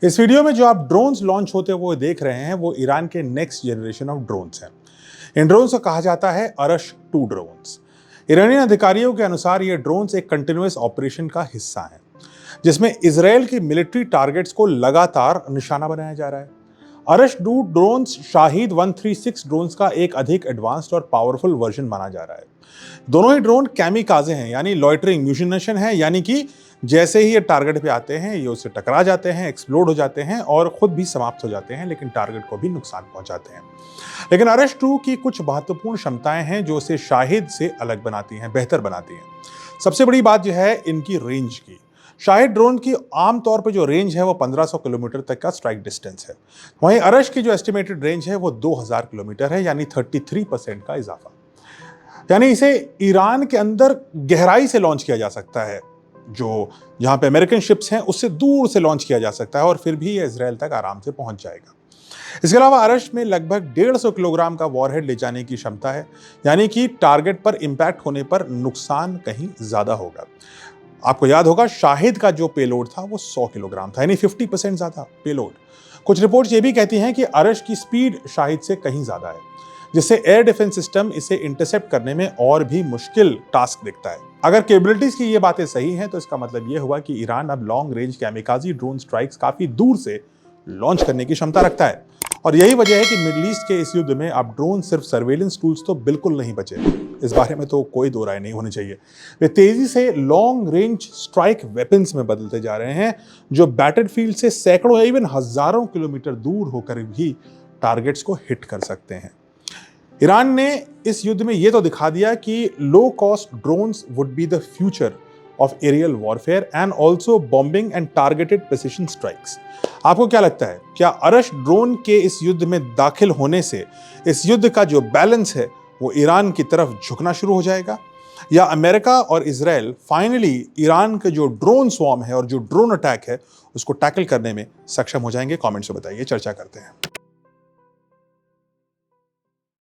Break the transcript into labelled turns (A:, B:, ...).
A: इस वीडियो में जो आप ड्रोन्स लॉन्च होते हुए देख रहे हैं वो ईरान के नेक्स्ट जनरेशन ऑफ ड्रोन्स हैं। इन ड्रोन्स को कहा जाता है अरश 2 ड्रोन्स। ईरानी अधिकारियों के अनुसार ये ड्रोन्स एक कंटिन्यूअस ऑपरेशन का हिस्सा हैं जिसमें इजरायल की मिलिट्री टारगेट्स को लगातार निशाना बनाया जा रहा है। अरश 2 ड्रोन्स शाहिद 136 ड्रोन्स का एक अधिक एडवांस्ड और पावरफुल वर्जन माना जा रहा है। दोनों ही ड्रोन कैमिकाजे हैं, यानी लॉइटरिंग म्यूटिनेशन है, यानी कि जैसे ही ये टारगेट पे आते हैं ये उससे टकरा जाते हैं, एक्सप्लोड हो जाते हैं और खुद भी समाप्त हो जाते हैं, लेकिन टारगेट को भी नुकसान पहुंचाते हैं। लेकिन अरश 2 की कुछ महत्वपूर्ण क्षमताएं हैं जो इसे शाहिद से अलग बनाती हैं, बेहतर बनाती हैं। सबसे बड़ी बात यह है इनकी रेंज की। शाहिद ड्रोन की आमतौर पर जो रेंज है वो 1500 किलोमीटर तक का स्ट्राइक डिस्टेंस है। वहीं अरश की जो एस्टिमेटेड रेंज है वो 2000 किलोमीटर है, यानी 33% का इजाफा। यानी इसे ईरान के अंदर गहराई से लॉन्च किया जा सकता है, जो जहां पे अमेरिकन शिप्स हैं उससे दूर से लॉन्च किया जा सकता है और फिर भी ये इजराइल तक आराम से पहुंच जाएगा। इसके अलावा अरश में लगभग 150 किलोग्राम का वॉरहेड ले जाने की क्षमता है, यानी कि टारगेट पर इंपैक्ट होने पर नुकसान कहीं ज्यादा होगा। आपको याद होगा शाहिद का जो पेलोड था वो 100 किलोग्राम था, यानी 50% ज्यादा पेलोड। कुछ रिपोर्ट्स ये भी कहती हैं कि अरश की स्पीड शाहिद से कहीं ज्यादा है, जिससे एयर डिफेंस सिस्टम इसे इंटरसेप्ट करने में और भी मुश्किल टास्क दिखता है। अगर केपेबिलिटीज की ये बातें सही हैं तो इसका मतलब ये हुआ कि ईरान अब लॉन्ग रेंज कैमिकाजी ड्रोन स्ट्राइक्स काफी दूर से लॉन्च करने की क्षमता रखता है। और यही वजह है कि मिडिल ईस्ट के इस युद्ध में अब ड्रोन सिर्फ सर्वेलेंस टूल्स तो बिल्कुल नहीं बचे, इस बारे में तो कोई दो राय नहीं होनी चाहिए। वे तेजी से लॉन्ग रेंज स्ट्राइक वेपन्स में बदलते जा रहे हैं, जो बैटलफील्ड से सैकड़ों या इवन हजारों किलोमीटर दूर होकर भी टारगेट्स को हिट कर सकते हैं। ईरान ने इस युद्ध में यह तो दिखा दिया कि low cost drones would be the future of aerial warfare and also bombing and targeted precision strikes. आपको क्या लगता है, क्या अरश ड्रोन के इस युद्ध में दाखिल होने से इस युद्ध का जो बैलेंस है वो ईरान की तरफ झुकना शुरू हो जाएगा, या अमेरिका और इजराइल फाइनली ईरान के जो ड्रोन स्वॉर्म है और जो ड्रोन अटैक है उसको टैकल करने में सक्षम हो जाएंगे? कमेंट्स में बताइए, चर्चा करते हैं।